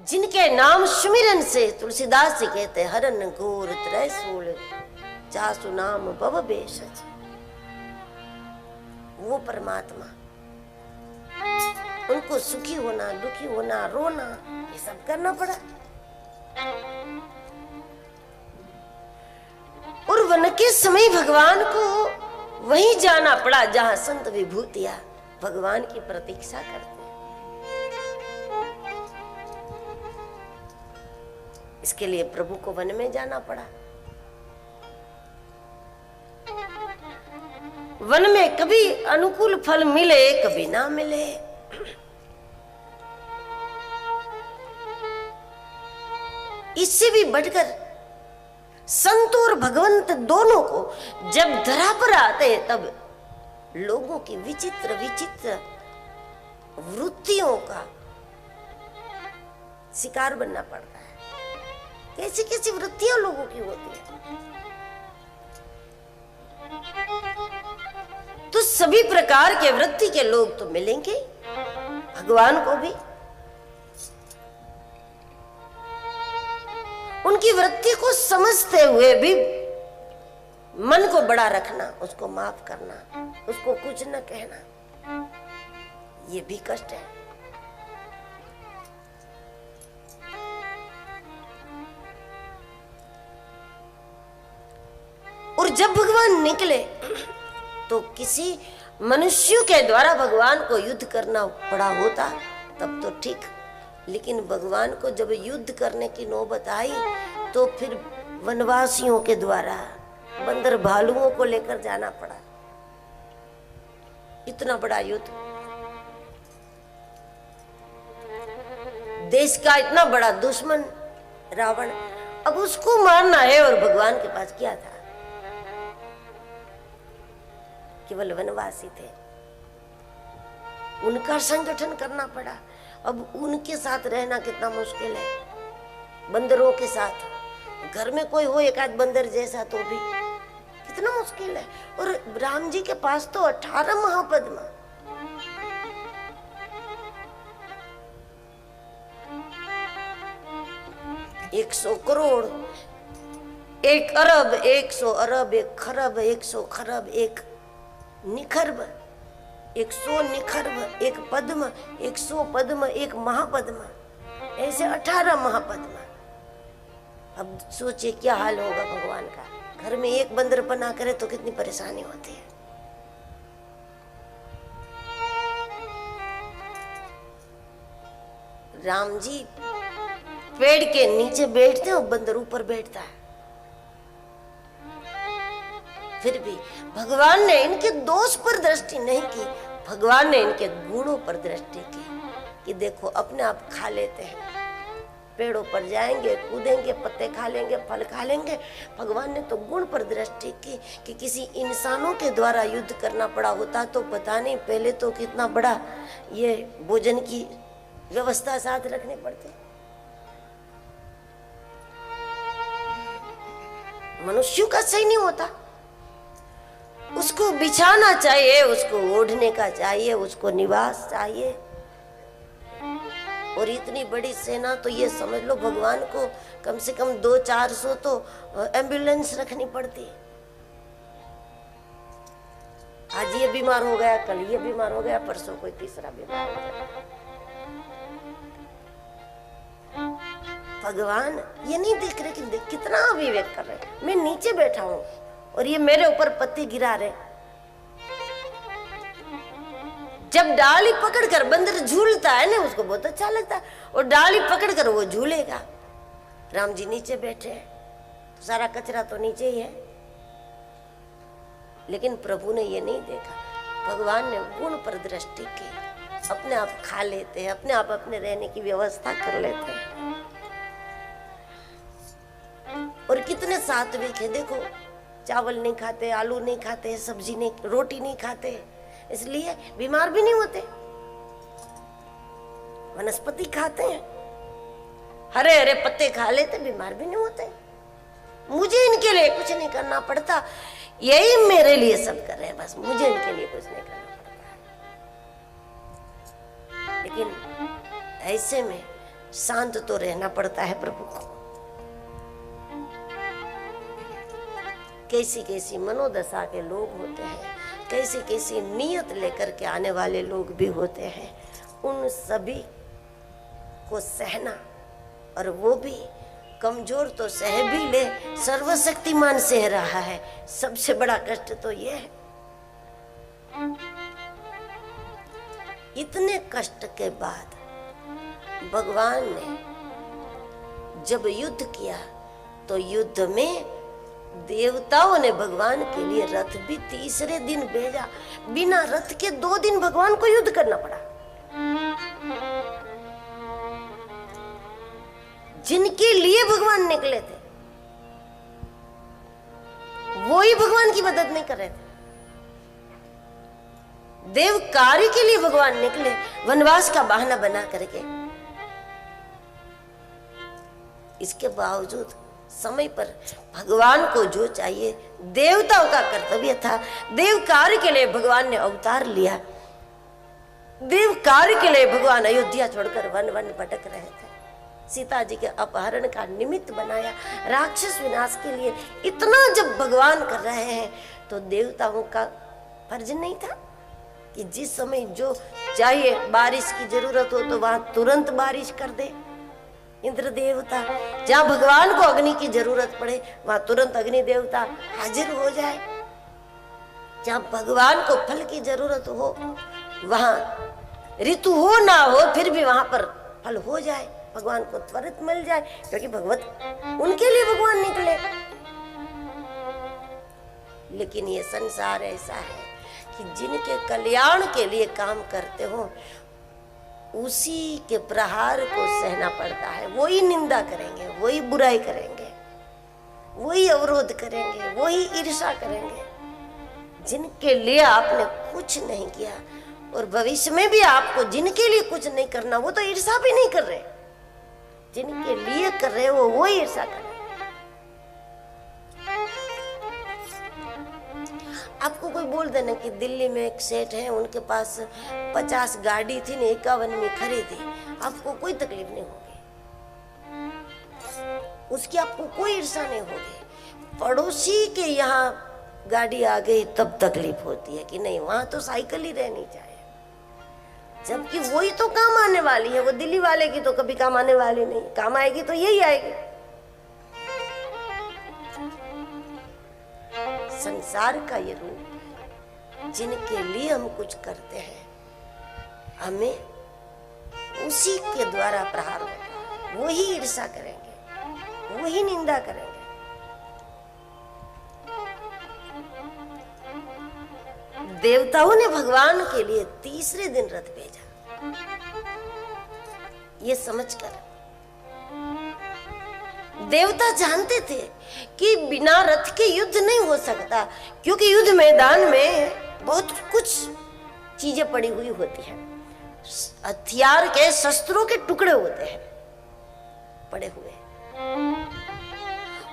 जिनके नाम सुमिरन से तुलसीदास जी कहते हरन घोर त्रैसूल जासु नाम भव बेसज। वो परमात्मा, उनको सुखी होना, दुखी होना, रोना, ये सब करना पड़ा। और वन के समय भगवान को वहीं जाना पड़ा जहां संत विभूतियां भगवान की प्रतीक्षा करते हैं। इसके लिए प्रभु को वन में जाना पड़ा। वन में कभी अनुकूल फल मिले, कभी ना मिले। इससे भी बढ़कर संत और भगवंत दोनों को जब धरा पर आते हैं तब लोगों की विचित्र विचित्र वृत्तियों का शिकार बनना पड़ता है। कैसी कैसी वृत्तियां लोगों की होती है। तो सभी प्रकार के वृत्ति के लोग तो मिलेंगे भगवान को भी। उनकी वृत्ति को समझते हुए भी मन को बड़ा रखना, उसको माफ करना, उसको कुछ न कहना, ये भी कष्ट है। और जब भगवान निकले तो किसी मनुष्य के द्वारा भगवान को युद्ध करना पड़ा होता तब तो ठीक, लेकिन भगवान को जब युद्ध करने की नौबत आई तो फिर वनवासियों के द्वारा बंदर भालुओं को लेकर जाना पड़ा। इतना बड़ा युद्ध, देश का इतना बड़ा दुश्मन रावण, अब उसको मारना है। और भगवान के पास क्या था? केवल वनवासी थे, उनका संगठन करना पड़ा। अब उनके साथ रहना कितना मुश्किल है, बंदरों के साथ। घर में कोई हो एक आध बंदर जैसा तो भी कितना मुश्किल है। और राम जी के पास तो 18 महापद्मा, एक 100 करोड़, 1 अरब, 100 अरब, 1 खरब, 100 खरब, 1 निखर्ब, 100 निखर्ब, 1 पद्म, 100 पद्म, 1 महापद्मा, ऐसे 18 महापद्मा। अब सोचिए क्या हाल होगा भगवान का। घर में एक बंदर पना करे तो कितनी परेशानी होती है। राम जी पेड़ के नीचे बैठते हैं और बंदर ऊपर बैठता है। फिर भी भगवान ने इनके दोष पर दृष्टि नहीं की, भगवान ने इनके गुणों पर दृष्टि की कि देखो अपने आप खा लेते हैं, पेड़ों पर जाएंगे, कूदेंगे, पत्ते खा लेंगे, फल खा लेंगे। भगवान ने तो गुण पर दृष्टि की कि किसी इंसानों के द्वारा युद्ध करना पड़ा होता तो पता नहीं पहले तो कितना बड़ा ये भोजन की व्यवस्था साथ रखनी पड़ती। मनुष्य का सही नहीं होता, उसको बिछाना चाहिए, उसको ओढ़ने का चाहिए, उसको निवास चाहिए। और इतनी बड़ी सेना तो ये समझ लो भगवान को कम से कम 200-400 तो एम्बुलेंस रखनी पड़ती। आज ये बीमार हो गया, कल ये बीमार हो गया, परसों कोई तीसरा बीमार हो गया। भगवान ये नहीं देख रहे कि देख कितना अविवेक कर रहे। मैं नीचे बैठा हूं और ये मेरे ऊपर पत्ते गिरा रहे। जब डाली पकड़कर बंदर झूलता है ना, उसको बहुत अच्छा लगता है, और डाली पकड़कर वो झूलेगा। राम जी नीचे बैठे हैं तो सारा कचरा तो नीचे ही है, लेकिन प्रभु ने ये नहीं देखा। भगवान ने गुण पर दृष्टि की, अपने आप खा लेते हैं, अपने आप अपने रहने की व्यवस्था कर लेते हैं। और कितने सात्विक है, देखो चावल नहीं खाते, आलू नहीं खाते, सब्जी नहीं, रोटी नहीं खाते, इसलिए बीमार भी नहीं होते। वनस्पति खाते हैं, हरे हरे पत्ते खा लेते, बीमार भी नहीं होते। मुझे इनके लिए कुछ नहीं करना पड़ता, यही मेरे लिए सब कर रहे हैं, बस मुझे इनके लिए कुछ नहीं करना पड़ता। लेकिन ऐसे में शांत तो रहना पड़ता है प्रभु को। कैसी कैसी मनोदशा के लोग होते हैं, कैसी कैसी नियत लेकर के आने वाले लोग भी होते हैं। उन सभी को सहना, और वो भी कमजोर तो सह भी ले, सर्वशक्तिमान सह रहा है। सबसे बड़ा कष्ट तो ये है। इतने कष्ट के बाद भगवान ने जब युद्ध किया तो युद्ध में देवताओं ने भगवान के लिए रथ भी तीसरे दिन भेजा। बिना रथ के 2 दिन भगवान को युद्ध करना पड़ा। जिनके लिए भगवान निकले थे वो ही भगवान की मदद नहीं कर रहे थे। देव कार्य के लिए भगवान निकले, वनवास का बहाना बना करके। इसके बावजूद समय पर भगवान को जो चाहिए, देवताओं का कर्तव्य था, देव कार्य के लिए भगवान ने अवतार लिया। देव कार्य के लिए भगवान अयोध्या छोड़कर वन वन भटक रहे थे। सीता जी के अपहरण का निमित्त बनाया, राक्षस विनाश के लिए इतना जब भगवान कर रहे हैं तो देवताओं का फर्ज नहीं था कि जिस समय जो चाहिए, बारिश की जरूरत हो तो वहां तुरंत बारिश कर दे। इंद्र देवता, जहां भगवान को अग्नि की जरूरत पड़े वहां तुरंत अग्नि देवता हाजिर हो जाए। जहां भगवान को फल की जरूरत हो, वहां ऋतु हो ना हो फिर भी वहां पर फल हो जाए, भगवान को त्वरित मिल जाए, क्योंकि भगवत उनके लिए भगवान निकले। लेकिन ये संसार ऐसा है कि जिनके कल्याण के लिए काम करते हो उसी के प्रहार को सहना पड़ता है। वही निंदा करेंगे, वही बुराई करेंगे, वही अवरोध करेंगे, वही ईर्ष्या करेंगे। जिनके लिए आपने कुछ नहीं किया और भविष्य में भी आपको जिनके लिए कुछ नहीं करना, वो तो ईर्ष्या भी नहीं कर रहे। जिनके लिए कर रहे हो वो ईर्ष्या कर रहे। आपको कोई बोल देना कि दिल्ली में एक सेठ है, उनके पास 50 गाड़ी थी, 51 में खरीदी, आपको कोई तकलीफ नहीं होगी, उसकी आपको कोई ईर्ष्या नहीं होगी। पड़ोसी के यहाँ गाड़ी आ गई तब तकलीफ होती है कि नहीं, वहां तो साइकिल ही रहनी चाहिए, जबकि वही तो काम आने वाली है। वो दिल्ली वाले की तो कभी काम आने वाली नहीं, काम आएगी तो यही आएगी। संसार का ये रूप है। जिनके लिए हम कुछ करते हैं हमें उसी के द्वारा प्रहार होता है। वही ईर्ष्या करेंगे, वही निंदा करेंगे। देवताओं ने भगवान के लिए तीसरे दिन रथ भेजा, ये समझकर देवता जानते थे कि बिना रथ के युद्ध नहीं हो सकता, क्योंकि युद्ध मैदान में बहुत कुछ चीजें पड़ी हुई होती हैं। हथियार के, शस्त्रों के टुकड़े होते हैं पड़े हुए।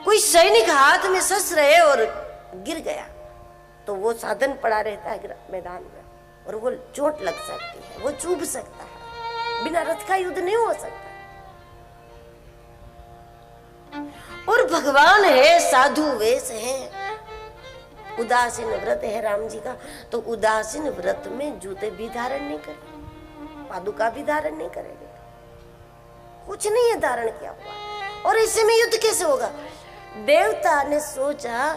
कोई सैनिक हाथ में शस्त्र है और गिर गया तो वो साधन पड़ा रहता है मैदान में, और वो चोट लग सकती है, वो चुभ सकता है। बिना रथ का युद्ध नहीं हो सकता। और भगवान है, साधु वेश है, उदासीन व्रत है राम जी का, तो उदासीन व्रत में जूते भी धारण नहीं करेंगे, पादुका भी धारण नहीं करेंगे, कुछ नहीं है धारण किया हुआ। और ऐसे में युद्ध कैसे होगा? देवता ने सोचा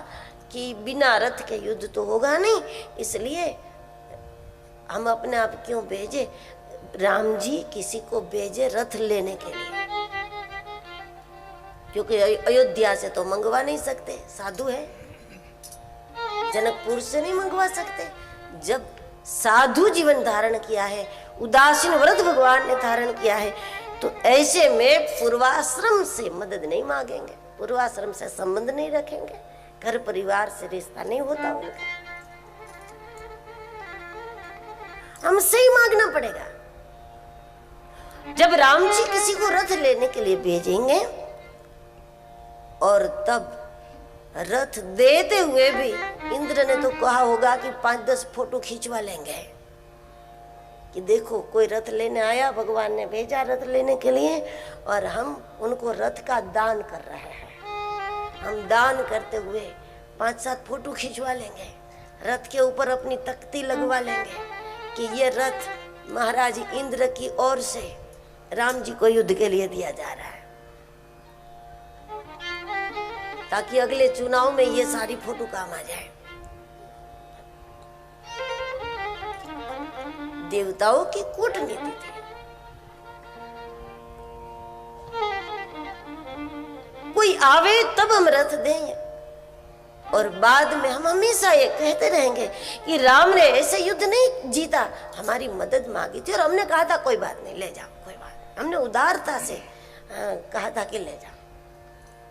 कि बिना रथ के युद्ध तो होगा नहीं, इसलिए हम अपने आप क्यों भेजे, राम जी किसी को भेजे रथ लेने के लिए, क्योंकि अयोध्या से तो मंगवा नहीं सकते, साधु है, जनकपुर से नहीं मंगवा सकते। जब साधु जीवन धारण किया है, उदासीन व्रत भगवान ने धारण किया है, तो ऐसे में पूर्वाश्रम से मदद नहीं मांगेंगे, पूर्वाश्रम से संबंध नहीं रखेंगे, घर परिवार से रिश्ता नहीं होता उनका, हमसे ही मांगना पड़ेगा। जब राम जी किसी को रथ लेने के लिए भेजेंगे और तब रथ देते हुए भी इंद्र ने तो कहा होगा कि 5-10 फोटो खिंचवा लेंगे, कि देखो कोई रथ लेने आया, भगवान ने भेजा रथ लेने के लिए, और हम उनको रथ का दान कर रहे हैं। हम दान करते हुए 5-7 फोटो खिंचवा लेंगे, रथ के ऊपर अपनी तख्ती लगवा लेंगे कि ये रथ महाराज इंद्र की ओर से राम जी को युद्ध के लिए दिया जा रहा है, ताकि अगले चुनाव में ये सारी फोटो काम आ जाए। देवताओं की कूटनीति थी। कोई आवे तब हम रथ देंगे, और बाद में हम हमेशा ये कहते रहेंगे कि राम ने ऐसे युद्ध नहीं जीता, हमारी मदद मांगी थी और हमने कहा था कोई बात नहीं, ले जाओ, कोई बात। हमने उदारता से कहा था कि ले जाओ,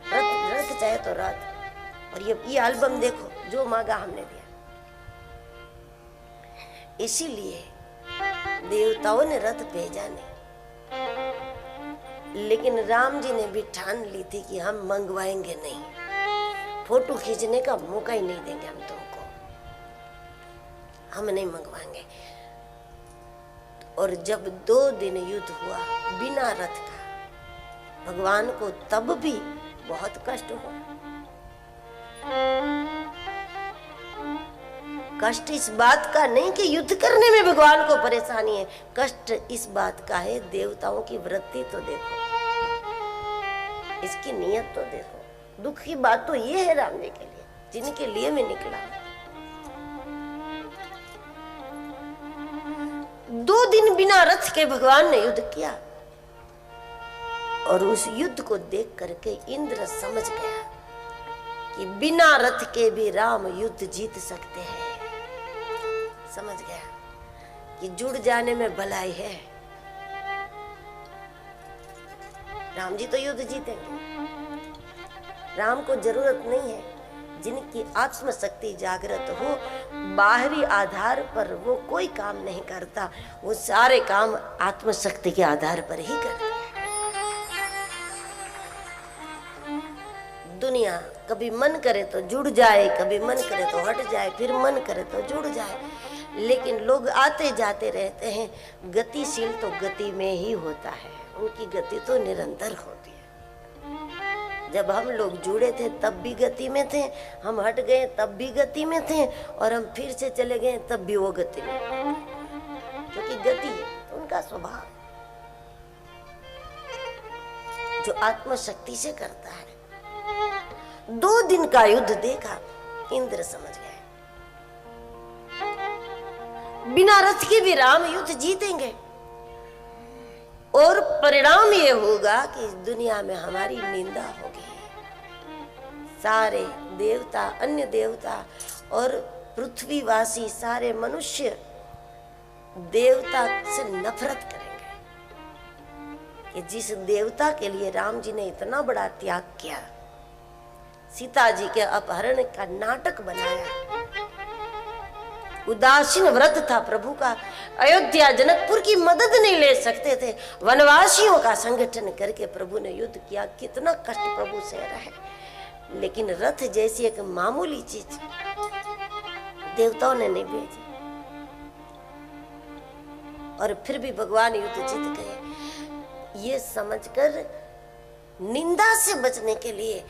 रथ चाहे तो रथ। और ये एल्बम देखो, जो मांगा हमने दिया। इसीलिए देवताओं ने रथ भेजा नहीं, लेकिन राम जी ने भी ठान ली थी कि हम मंगवाएंगे नहीं, फोटो खींचने का मौका ही नहीं देंगे हम तुमको, हम नहीं मंगवाएंगे। और जब 2 दिन युद्ध हुआ बिना रथ का, भगवान को तब भी बहुत कष्ट हुआ। कष्ट इस बात का नहीं कि युद्ध करने में भगवान को परेशानी है, कष्ट इस बात का है देवताओं की वृत्ति तो देखो, इसकी नियत तो देखो। दुख की बात तो ये है राम जी के लिए, जिनके लिए मैं निकला। 2 दिन बिना रथ के भगवान ने युद्ध किया, और उस युद्ध को देख करके इंद्र समझ गया कि बिना रथ के भी राम युद्ध जीत सकते हैं। समझ गया कि जुड़ जाने में भलाई है, राम जी तो युद्ध जीतेंगे। राम को जरूरत नहीं है, जिनकी आत्मशक्ति जागृत हो, बाहरी आधार पर वो कोई काम नहीं करता, वो सारे काम आत्मशक्ति के आधार पर ही करता है। दुनिया कभी मन करे तो जुड़ जाए, कभी मन करे तो हट जाए, फिर मन करे तो जुड़ जाए, लेकिन लोग आते जाते रहते हैं। गतिशील तो गति में ही होता है, उनकी गति तो निरंतर होती है। जब हम लोग जुड़े थे तब भी गति में थे, हम हट गए तब भी गति में थे, और हम फिर से चले गए तब भी वो गति में, क्योंकि गति है उनका स्वभाव, जो आत्मशक्ति से करता है। 2 दिन का युद्ध देखा, इंद्र समझ गए बिना रथ के भी राम युद्ध जीतेंगे, और परिणाम ये होगा कि इस दुनिया में हमारी निंदा होगी। सारे देवता, अन्य देवता और पृथ्वीवासी सारे मनुष्य देवता से नफरत करेंगे कि जिस देवता के लिए राम जी ने इतना बड़ा त्याग किया, सीता जी के अपहरण का नाटक बनाया, उदासीन व्रत था प्रभु का, अयोध्या जनकपुर की मदद नहीं ले सकते थे, वनवासियों का संगठन करके प्रभु ने युद्ध किया। कितना कष्ट प्रभु सह रहे, लेकिन रथ जैसी एक मामूली चीज देवताओं ने नहीं भेजी, और फिर भी भगवान युद्ध जीत गए। ये समझकर निंदा से बचने के लिए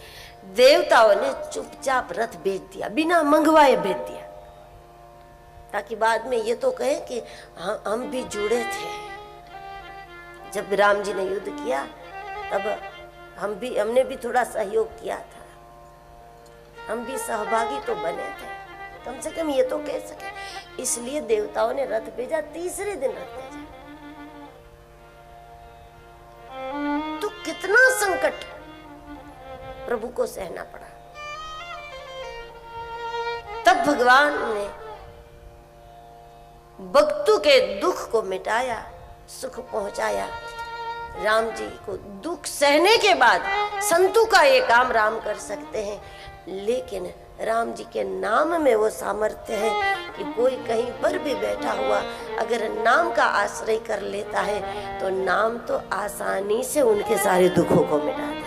देवताओं ने चुपचाप रथ भेज दिया, बिना मंगवाए भेज दिया, ताकि बाद में ये तो कहे कि हम भी जुड़े थे। जब राम जी ने युद्ध किया तब हमने भी थोड़ा सहयोग किया था, हम भी सहभागी तो बने थे, कम से कम ये तो कह सके। इसलिए देवताओं ने रथ भेजा, तीसरे दिन रथ भेजा। तो कितना संकट प्रभु को सहना पड़ा। तब भगवान ने भक्तों के दुख को मिटाया, सुख पहुंचाया। राम जी को दुख सहने के बाद संतों का ये काम राम कर सकते हैं, लेकिन राम जी के नाम में वो सामर्थ्य है कि कोई कहीं पर भी बैठा हुआ अगर नाम का आश्रय कर लेता है तो नाम तो आसानी से उनके सारे दुखों को मिटा देता है।